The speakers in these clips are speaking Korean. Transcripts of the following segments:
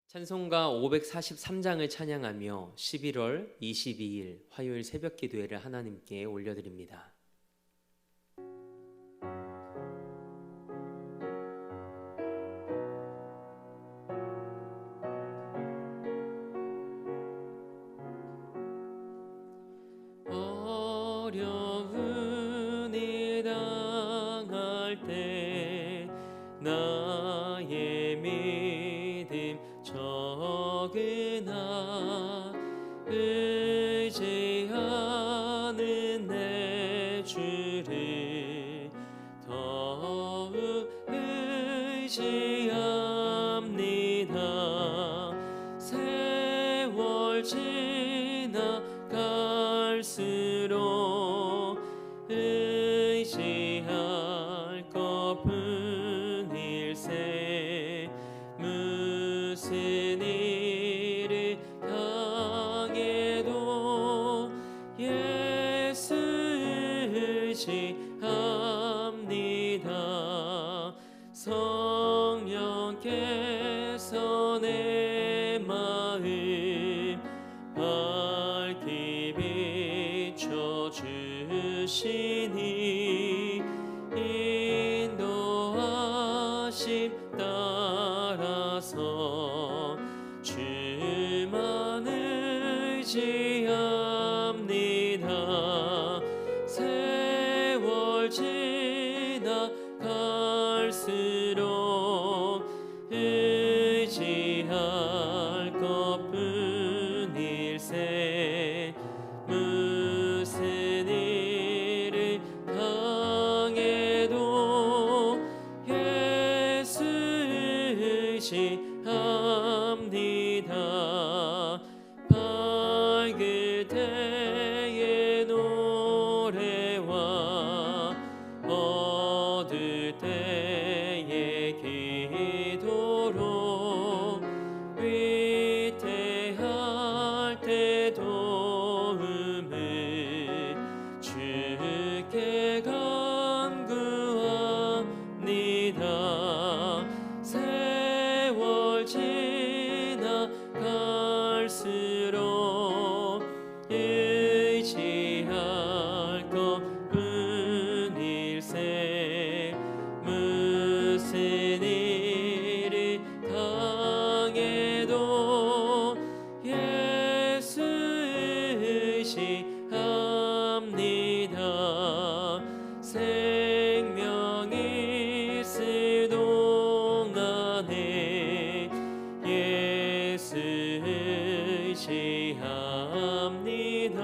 찬송가 543장을 찬양하며 11월 22일 화요일 새벽 기도회를 하나님께 올려드립니다. 어려운 일 당할 때 나의 믿음 적으나 의지하는 내 주를 더욱 의지합니다. 세월 지나갈수록 의지할 것뿐일세. 무슨 일을 당해도 예수 의지합니다. 성령께서 내 마음 밝히 비춰주시니 인도하심 따라서 주만 의지합니다. 세월 지나갈수록 의지할 것뿐일세. 무슨 일을 당해도 예수 의지합니다. 밝을 때의 노래와 어두울 때의 기도로 위태할 때 도움을 주께 간구합니다. 세월 지나갈수록 의지할 것뿐일세. 무슨 일을 당해도 예수 의지합니다. 생명이 있을 동안에 예수 의지합니다.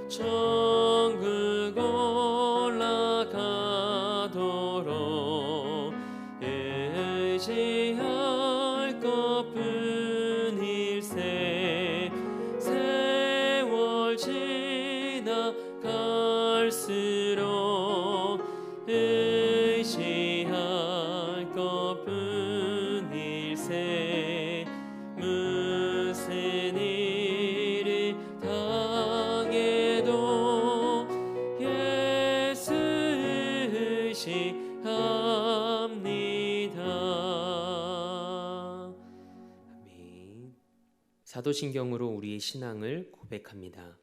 천국 올라가도록 의지할 것뿐일세. 세월 지나갈수록 의지할 것뿐일세. 무슨 일을 당해도 예수 의지합니다. 아멘. 사도신경으로 우리의 신앙을 고백합니다.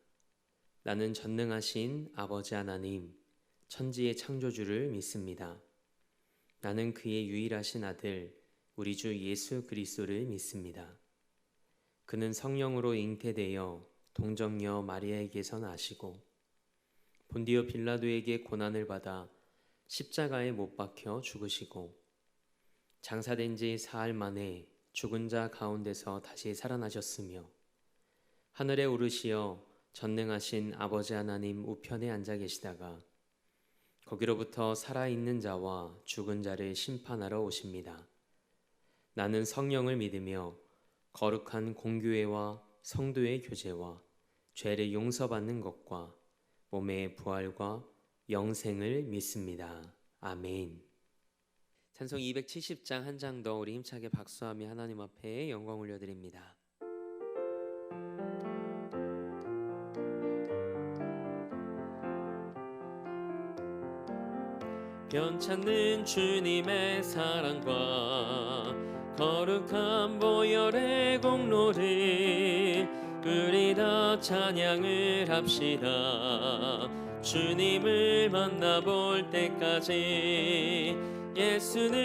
나는 전능하신 아버지 하나님, 천지의 창조주를 믿습니다. 나는 그의 유일하신 아들, 우리 주 예수 그리스도를 믿습니다. 그는 성령으로 잉태되어 동정녀 마리아에게서 나시고 본디오 빌라도에게 고난을 받아 십자가에 못 박혀 죽으시고 장사된 지 사흘 만에 죽은 자 가운데서 다시 살아나셨으며 하늘에 오르시어 전능하신 아버지 하나님 우편에 앉아 계시다가 거기로부터 살아있는 자와 죽은 자를 심판하러 오십니다. 나는 성령을 믿으며 거룩한 공교회와 성도의 교제와 죄를 용서받는 것과 몸의 부활과 영생을 믿습니다. 아멘. 찬송 270장 한 장 더 우리 힘차게 박수하며 하나님 앞에 영광 올려드립니다. 변찮는 주님의 사랑과 거룩한 보혈의 공로를 우리 다 찬양을 합시다. 주님을 만나볼 때까지 예수는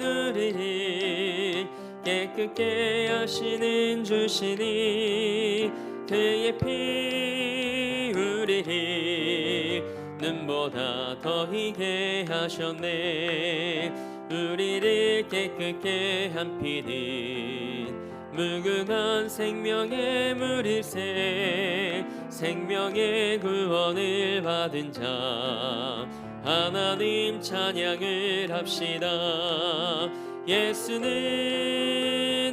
우리를 깨끗게 하시는 주시니 그의 피 우리를 눈보다 더 희게 하셨네. 우리를 깨끗게 한 피는 무궁한 생명의 물일세. 생명의 구원을 받은 자 하나님 찬양을 합시다. 예수는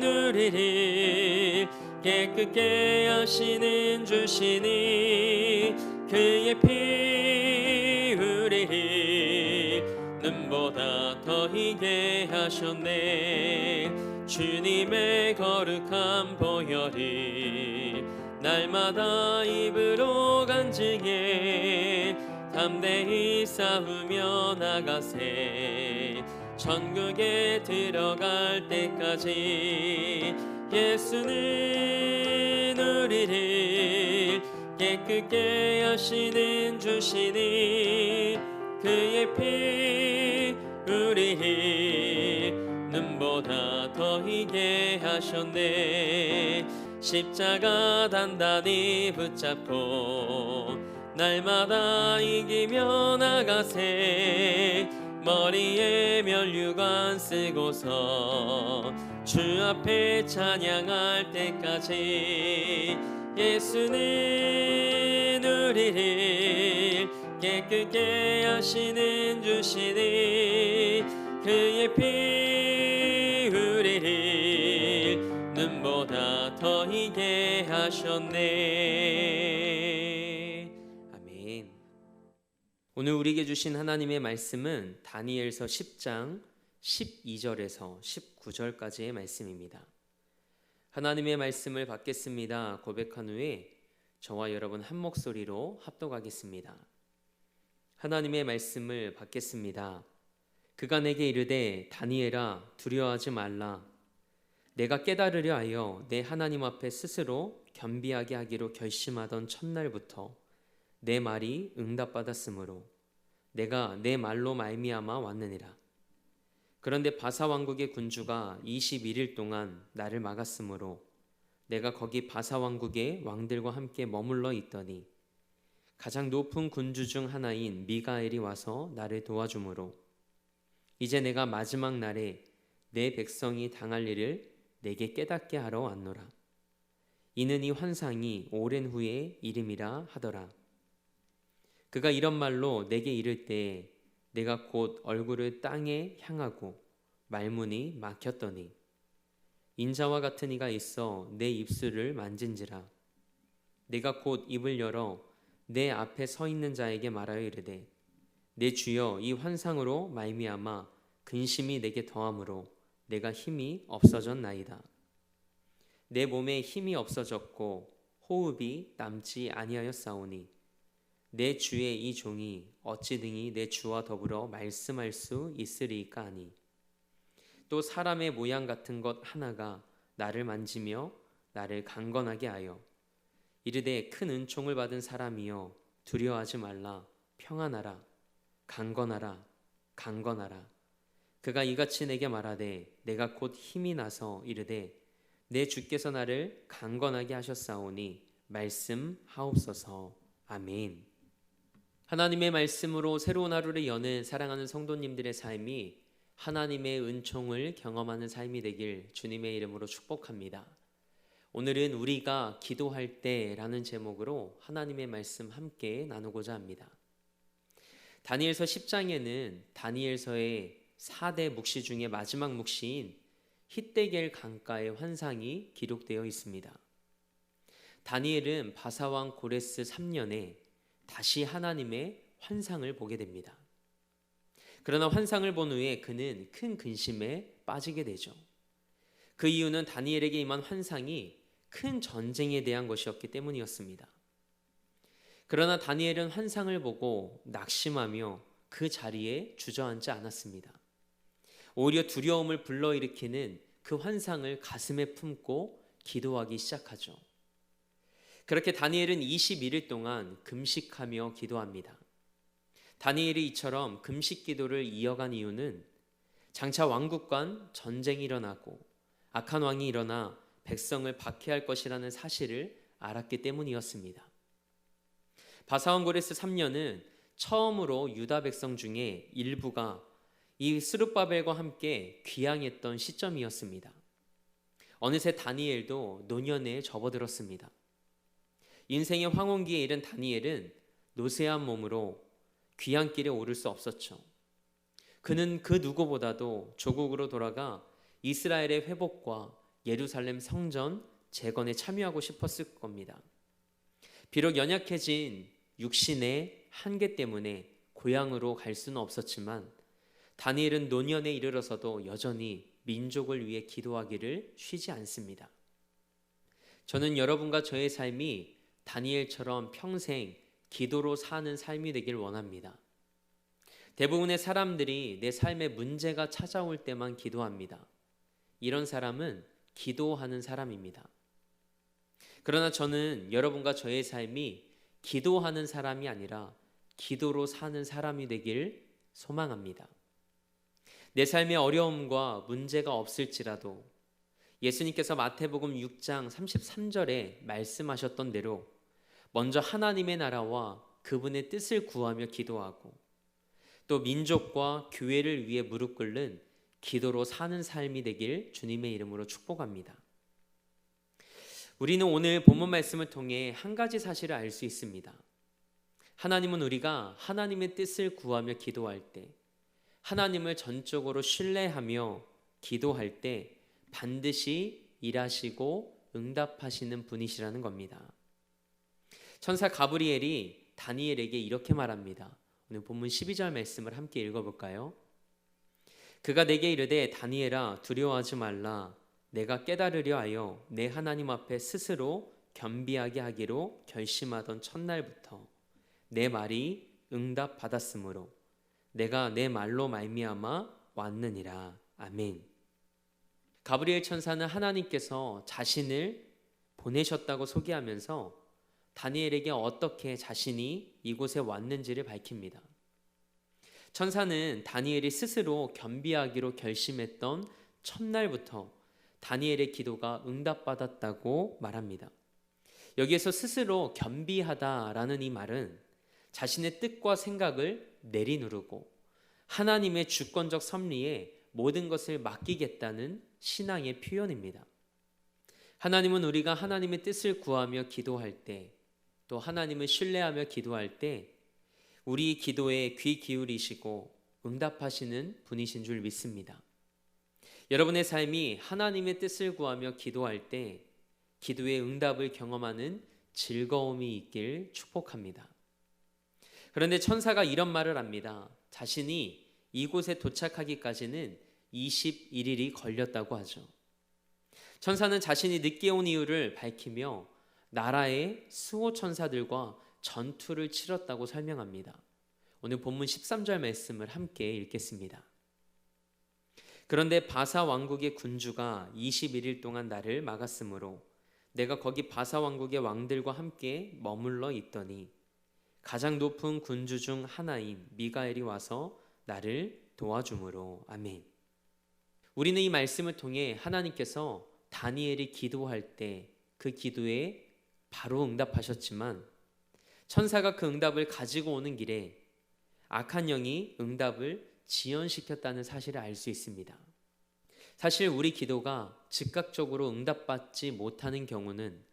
우리를 깨끗게 하시는 주시니 그의 피 우리를 눈보다 더 희게 하셨네. 주님의 거룩한 보혈을 날마다 입으로 간증해 담대히 싸우며 나가세. 천국에 들어갈 때까지 예수는 우리를 깨끗게 하시는 주시니 그의 피 우리를 눈보다 더 희게 하셨네. 십자가 단단히 붙잡고 날마다 이기며 나가세. 머리에 면류관 쓰고서 주 앞에 찬양할 때까지 예수는 우리를 깨끗게 하시는 주시니 그의 피 우리를 눈보다 더 희게 하셨네. 아멘. 오늘 우리에게 주신 하나님의 말씀은 다니엘서 10장 12절에서 19절까지의 말씀입니다. 하나님의 말씀을 받겠습니다 고백한 후에 저와 여러분 한 목소리로 합독하겠습니다. 하나님의 말씀을 받겠습니다. 그가 내게 이르되 다니엘아 두려워하지 말라. 내가 깨달으려 하여 내 하나님 앞에 스스로 겸비하게 하기로 결심하던 첫날부터 내 말이 응답받았으므로 내가 내 말로 말미암아 왔느니라. 그런데 바사 왕국의 군주가 21일 동안 나를 막았으므로 내가 거기 바사 왕국의 왕들과 함께 머물러 있더니 가장 높은 군주 중 하나인 미가엘이 와서 나를 도와주므로 이제 내가 마지막 날에 내 백성이 당할 일을 내게 깨닫게 하러 왔노라. 이는 이 환상이 오랜 후에 이름이라 하더라. 그가 이런 말로 내게 이를 때에 내가 곧 얼굴을 땅에 향하고 말문이 막혔더니 인자와 같은 이가 있어 내 입술을 만진지라. 내가 곧 입을 열어 내 앞에 서 있는 자에게 말하여 이르되 내 주여 이 환상으로 말미암아 근심이 내게 더하므로 내가 힘이 없어졌나이다. 내 몸에 힘이 없어졌고 호흡이 남지 아니하였사오니 내 주의 이 종이 어찌 등이 내 주와 더불어 말씀할 수 있으리이까 하니 또 사람의 모양 같은 것 하나가 나를 만지며 나를 강건하게 하여 이르되 큰 은총을 받은 사람이여 두려워하지 말라. 평안하라. 강건하라. 강건하라. 그가 이같이 내게 말하되 내가 곧 힘이 나서 이르되 내 주께서 나를 강건하게 하셨사오니 말씀하옵소서. 아멘. 하나님의 말씀으로 새로운 하루를 여는 사랑하는 성도님들의 삶이 하나님의 은총을 경험하는 삶이 되길 주님의 이름으로 축복합니다. 오늘은 우리가 기도할 때라는 제목으로 하나님의 말씀 함께 나누고자 합니다. 다니엘서 10장에는 다니엘서의 4대 묵시 중에 마지막 묵시인 히데겔 강가의 환상이 기록되어 있습니다. 다니엘은 바사왕 고레스 3년에 다시 하나님의 환상을 보게 됩니다. 그러나 환상을 본 후에 그는 큰 근심에 빠지게 되죠. 그 이유는 다니엘에게 임한 환상이 큰 전쟁에 대한 것이었기 때문이었습니다. 그러나 다니엘은 환상을 보고 낙심하며 그 자리에 주저앉지 않았습니다. 오히려 두려움을 불러일으키는 그 환상을 가슴에 품고 기도하기 시작하죠. 그렇게 다니엘은 21일 동안 금식하며 기도합니다. 다니엘이 이처럼 금식 기도를 이어간 이유는 장차 왕국 간 전쟁이 일어나고 악한 왕이 일어나 백성을 박해할 것이라는 사실을 알았기 때문이었습니다. 바사왕 고레스 3년은 처음으로 유다 백성 중에 일부가 이 스룹바벨과 함께 귀향했던 시점이었습니다. 어느새 다니엘도 노년에 접어들었습니다. 인생의 황혼기에 이른 다니엘은 노쇠한 몸으로 귀향길에 오를 수 없었죠. 그는 그 누구보다도 조국으로 돌아가 이스라엘의 회복과 예루살렘 성전 재건에 참여하고 싶었을 겁니다. 비록 연약해진 육신의 한계 때문에 고향으로 갈 수는 없었지만 다니엘은 노년에 이르러서도 여전히 민족을 위해 기도하기를 쉬지 않습니다. 저는 여러분과 저의 삶이 다니엘처럼 평생 기도로 사는 삶이 되길 원합니다. 대부분의 사람들이 내 삶에 문제가 찾아올 때만 기도합니다. 이런 사람은 기도하는 사람입니다. 그러나 저는 여러분과 저의 삶이 기도하는 사람이 아니라 기도로 사는 사람이 되길 소망합니다. 내 삶에 어려움과 문제가 없을지라도 예수님께서 마태복음 6장 33절에 말씀하셨던 대로 먼저 하나님의 나라와 그분의 뜻을 구하며 기도하고 또 민족과 교회를 위해 무릎 꿇는 기도로 사는 삶이 되길 주님의 이름으로 축복합니다. 우리는 오늘 본문 말씀을 통해 한 가지 사실을 알 수 있습니다. 하나님은 우리가 하나님의 뜻을 구하며 기도할 때, 하나님을 전적으로 신뢰하며 기도할 때 반드시 일하시고 응답하시는 분이시라는 겁니다. 천사 가브리엘이 다니엘에게 이렇게 말합니다. 오늘 본문 12절 말씀을 함께 읽어볼까요? 그가 내게 이르되 다니엘아 두려워하지 말라. 내가 깨달으려 하여 내 하나님 앞에 스스로 겸비하게 하기로 결심하던 첫날부터 내 말이 응답받았으므로 내가 내 말로 말미암아 왔느니라. 아멘. 가브리엘 천사는 하나님께서 자신을 보내셨다고 소개하면서 다니엘에게 어떻게 자신이 이곳에 왔는지를 밝힙니다. 천사는 다니엘이 스스로 겸비하기로 결심했던 첫날부터 다니엘의 기도가 응답받았다고 말합니다. 여기에서 스스로 겸비하다라는 이 말은 자신의 뜻과 생각을 내리누르고 하나님의 주권적 섭리에 모든 것을 맡기겠다는 신앙의 표현입니다. 하나님은 우리가 하나님의 뜻을 구하며 기도할 때, 또 하나님을 신뢰하며 기도할 때 우리 기도에 귀 기울이시고 응답하시는 분이신 줄 믿습니다. 여러분의 삶이 하나님의 뜻을 구하며 기도할 때 기도의 응답을 경험하는 즐거움이 있길 축복합니다. 그런데 천사가 이런 말을 합니다. 자신이 이곳에 도착하기까지는 21일이 걸렸다고 하죠. 천사는 자신이 늦게 온 이유를 밝히며 나라의 수호 천사들과 전투를 치렀다고 설명합니다. 오늘 본문 13절 말씀을 함께 읽겠습니다. 그런데 바사 왕국의 군주가 21일 동안 나를 막았으므로 내가 거기 바사 왕국의 왕들과 함께 머물러 있더니 가장 높은 군주 중 하나인 미가엘이 와서 나를 도와주므로. 아멘. 우리는 이 말씀을 통해 하나님께서 다니엘이 기도할 때 그 기도에 바로 응답하셨지만 천사가 그 응답을 가지고 오는 길에 악한 영이 응답을 지연시켰다는 사실을 알 수 있습니다. 사실 우리 기도가 즉각적으로 응답받지 못하는 경우는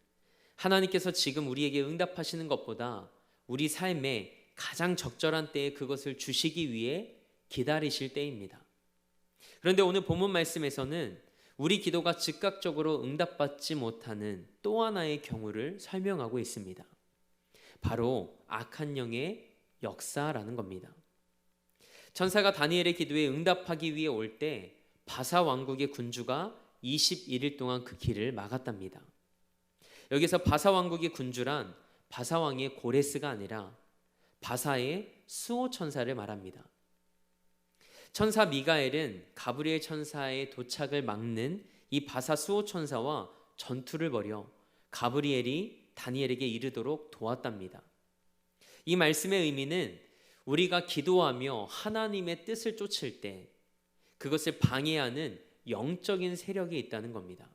하나님께서 지금 우리에게 응답하시는 것보다 우리 삶에 가장 적절한 때에 그것을 주시기 위해 기다리실 때입니다. 그런데 오늘 본문 말씀에서는 우리 기도가 즉각적으로 응답받지 못하는 또 하나의 경우를 설명하고 있습니다. 바로 악한 영의 역사라는 겁니다. 천사가 다니엘의 기도에 응답하기 위해 올 때 바사 왕국의 군주가 21일 동안 그 길을 막았답니다. 여기서 바사 왕국의 군주란 바사 왕의 고레스가 아니라 바사의 수호 천사를 말합니다. 천사 미가엘은 가브리엘 천사의 도착을 막는 이 바사 수호 천사와 전투를 벌여 가브리엘이 다니엘에게 이르도록 도왔답니다. 이 말씀의 의미는 우리가 기도하며 하나님의 뜻을 쫓을 때 그것을 방해하는 영적인 세력이 있다는 겁니다.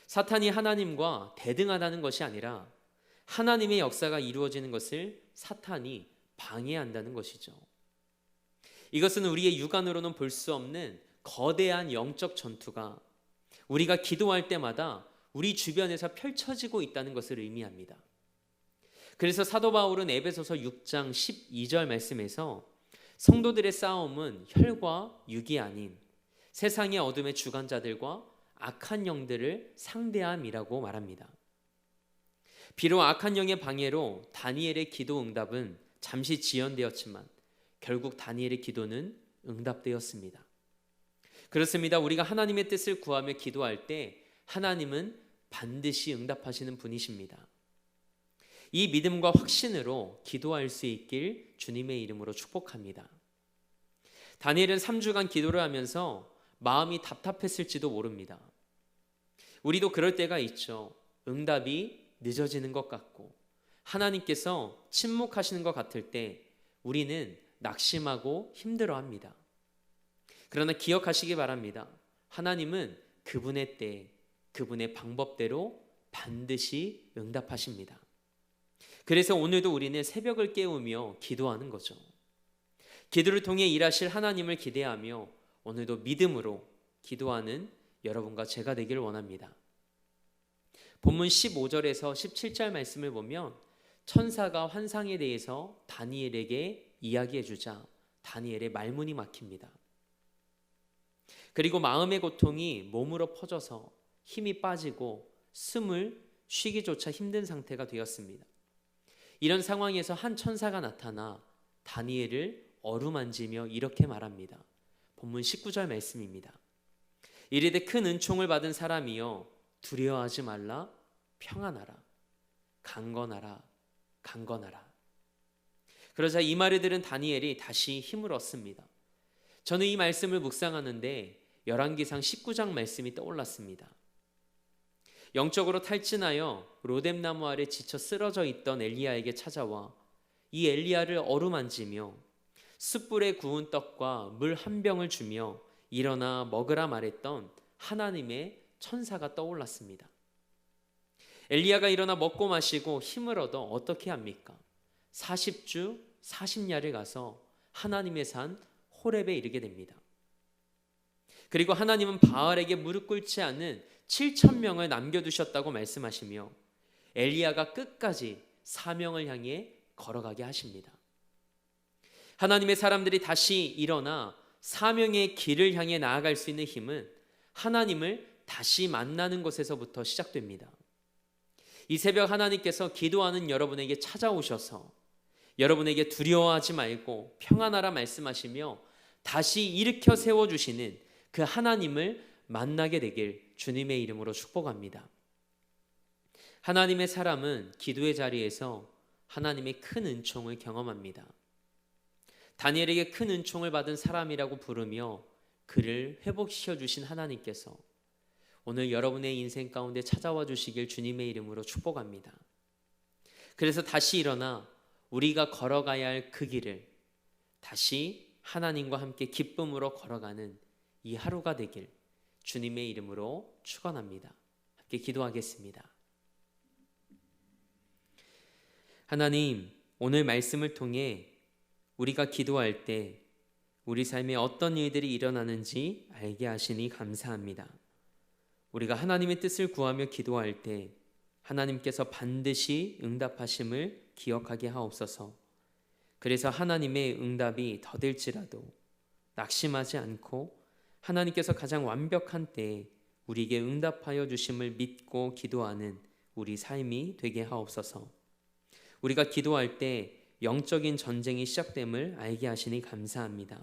사탄이 하나님과 대등하다는 것이 아니라 하나님의 역사가 이루어지는 것을 사탄이 방해한다는 것이죠. 이것은 우리의 육안으로는 볼 수 없는 거대한 영적 전투가 우리가 기도할 때마다 우리 주변에서 펼쳐지고 있다는 것을 의미합니다. 그래서 사도 바울은 에베소서 6장 12절 말씀에서 성도들의 싸움은 혈과 육이 아닌 세상의 어둠의 주관자들과 악한 영들을 상대함이라고 말합니다. 비록 악한 영의 방해로 다니엘의 기도 응답은 잠시 지연되었지만 결국 다니엘의 기도는 응답되었습니다. 그렇습니다. 우리가 하나님의 뜻을 구하며 기도할 때 하나님은 반드시 응답하시는 분이십니다. 이 믿음과 확신으로 기도할 수 있길 주님의 이름으로 축복합니다. 다니엘은 3주간 기도를 하면서 마음이 답답했을지도 모릅니다. 우리도 그럴 때가 있죠. 응답이 늦어지는 것 같고 하나님께서 침묵하시는 것 같을 때 우리는 낙심하고 힘들어합니다. 그러나 기억하시기 바랍니다. 하나님은 그분의 때, 그분의 방법대로 반드시 응답하십니다. 그래서 오늘도 우리는 새벽을 깨우며 기도하는 거죠. 기도를 통해 일하실 하나님을 기대하며 오늘도 믿음으로 기도하는 여러분과 제가 되길 원합니다. 본문 15절에서 17절 말씀을 보면 천사가 환상에 대해서 다니엘에게 이야기해 주자 다니엘의 말문이 막힙니다. 그리고 마음의 고통이 몸으로 퍼져서 힘이 빠지고 숨을 쉬기조차 힘든 상태가 되었습니다. 이런 상황에서 한 천사가 나타나 다니엘을 어루만지며 이렇게 말합니다. 본문 19절 말씀입니다. 이르되 큰 은총을 받은 사람이여 두려워하지 말라. 평안하라. 강건하라. 강건하라. 그러자 이 말을 들은 다니엘이 다시 힘을 얻습니다. 저는 이 말씀을 묵상하는데 열왕기상 19장 말씀이 떠올랐습니다. 영적으로 탈진하여 로뎀나무 아래 지쳐 쓰러져 있던 엘리야에게 찾아와 이 엘리야를 어루만지며 숯불에 구운 떡과 물 한 병을 주며 일어나 먹으라 말했던 하나님의 천사가 떠올랐습니다. 엘리야가 일어나 먹고 마시고 힘을 얻어 어떻게 합니까? 40주 40야를 가서 하나님의 산 호렙에 이르게 됩니다. 그리고 하나님은 바알에게 무릎 꿇지 않은 7,000명을 남겨두셨다고 말씀하시며 엘리야가 끝까지 사명을 향해 걸어가게 하십니다. 하나님의 사람들이 다시 일어나 사명의 길을 향해 나아갈 수 있는 힘은 하나님을 다시 만나는 것에서부터 시작됩니다. 이 새벽 하나님께서 기도하는 여러분에게 찾아오셔서 여러분에게 두려워하지 말고 평안하라 말씀하시며 다시 일으켜 세워주시는 그 하나님을 만나게 되길 주님의 이름으로 축복합니다. 하나님의 사람은 기도의 자리에서 하나님의 큰 은총을 경험합니다. 다니엘에게 큰 은총을 받은 사람이라고 부르며 그를 회복시켜 주신 하나님께서 오늘 여러분의 인생 가운데 찾아와 주시길 주님의 이름으로 축복합니다. 그래서 다시 일어나 우리가 걸어가야 할 그 길을 다시 하나님과 함께 기쁨으로 걸어가는 이 하루가 되길 주님의 이름으로 축원합니다. 함께 기도하겠습니다. 하나님, 오늘 말씀을 통해 우리가 기도할 때 우리 삶에 어떤 일들이 일어나는지 알게 하시니 감사합니다. 우리가 하나님의 뜻을 구하며 기도할 때 하나님께서 반드시 응답하심을 기억하게 하옵소서. 그래서 하나님의 응답이 더딜지라도 낙심하지 않고 하나님께서 가장 완벽한 때에 우리에게 응답하여 주심을 믿고 기도하는 우리 삶이 되게 하옵소서. 우리가 기도할 때 영적인 전쟁이 시작됨을 알게 하시니 감사합니다.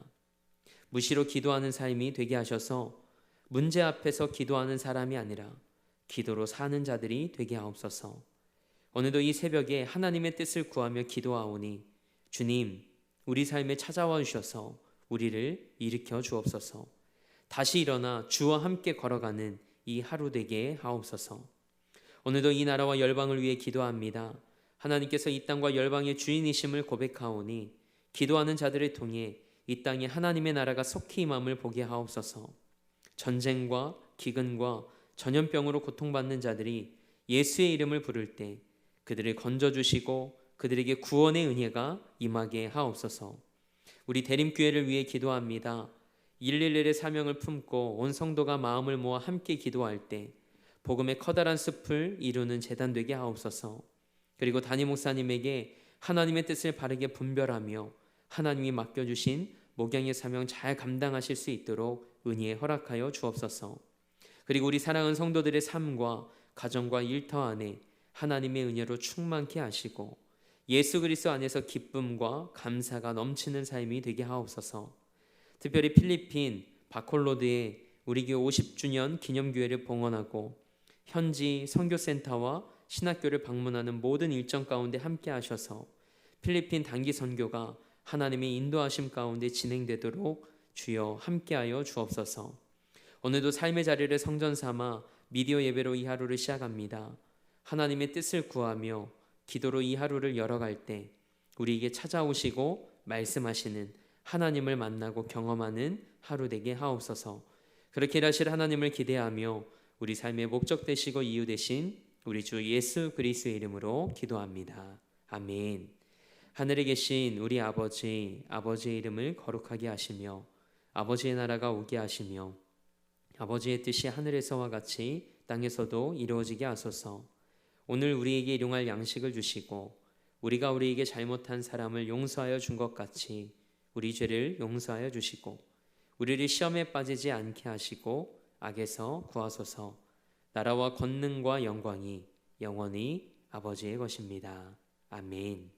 무시로 기도하는 삶이 되게 하셔서 문제 앞에서 기도하는 사람이 아니라 기도로 사는 자들이 되게 하옵소서. 오늘도 이 새벽에 하나님의 뜻을 구하며 기도하오니 주님, 우리 삶에 찾아와 주셔서 우리를 일으켜 주옵소서. 다시 일어나 주와 함께 걸어가는 이 하루 되게 하옵소서. 오늘도 이 나라와 열방을 위해 기도합니다. 하나님께서 이 땅과 열방의 주인이심을 고백하오니 기도하는 자들을 통해 이 땅에 하나님의 나라가 속히 임함을 보게 하옵소서. 전쟁과 기근과 전염병으로 고통받는 자들이 예수의 이름을 부를 때 그들을 건져주시고 그들에게 구원의 은혜가 임하게 하옵소서. 우리 대림교회를 위해 기도합니다. 111의 사명을 품고 온 성도가 마음을 모아 함께 기도할 때 복음의 커다란 숲을 이루는 재단 되게 하옵소서. 그리고 담임 목사님에게 하나님의 뜻을 바르게 분별하며 하나님이 맡겨주신 목양의 사명 잘 감당하실 수 있도록 은혜 허락하여 주옵소서. 그리고 우리 사랑하는 성도들의 삶과 가정과 일터 안에 하나님의 은혜로 충만케 하시고 예수 그리스도 안에서 기쁨과 감사가 넘치는 삶이 되게 하옵소서. 특별히 필리핀 바콜로드에 우리 교회 50주년 기념교회를 봉헌하고 현지 선교센터와 신학교를 방문하는 모든 일정 가운데 함께 하셔서 필리핀 단기 선교가 하나님의 인도하심 가운데 진행되도록 주여 함께하여 주옵소서. 오늘도 삶의 자리를 성전 삼아 미디어 예배로 이 하루를 시작합니다. 하나님의 뜻을 구하며 기도로 이 하루를 열어갈 때 우리에게 찾아오시고 말씀하시는 하나님을 만나고 경험하는 하루 되게 하옵소서. 그렇게 일하실 하나님을 기대하며 우리 삶의 목적 되시고 이유 되신 우리 주 예수 그리스도의 이름으로 기도합니다. 아멘. 하늘에 계신 우리 아버지의 이름을 거룩하게 하시며 아버지의 나라가 오게 하시며 아버지의 뜻이 하늘에서와 같이 땅에서도 이루어지게 하소서. 오늘 우리에게 일용할 양식을 주시고 우리가 우리에게 잘못한 사람을 용서하여 준 것 같이 우리 죄를 용서하여 주시고 우리를 시험에 빠지지 않게 하시고 악에서 구하소서. 나라와 권능과 영광이 영원히 아버지의 것입니다. 아멘.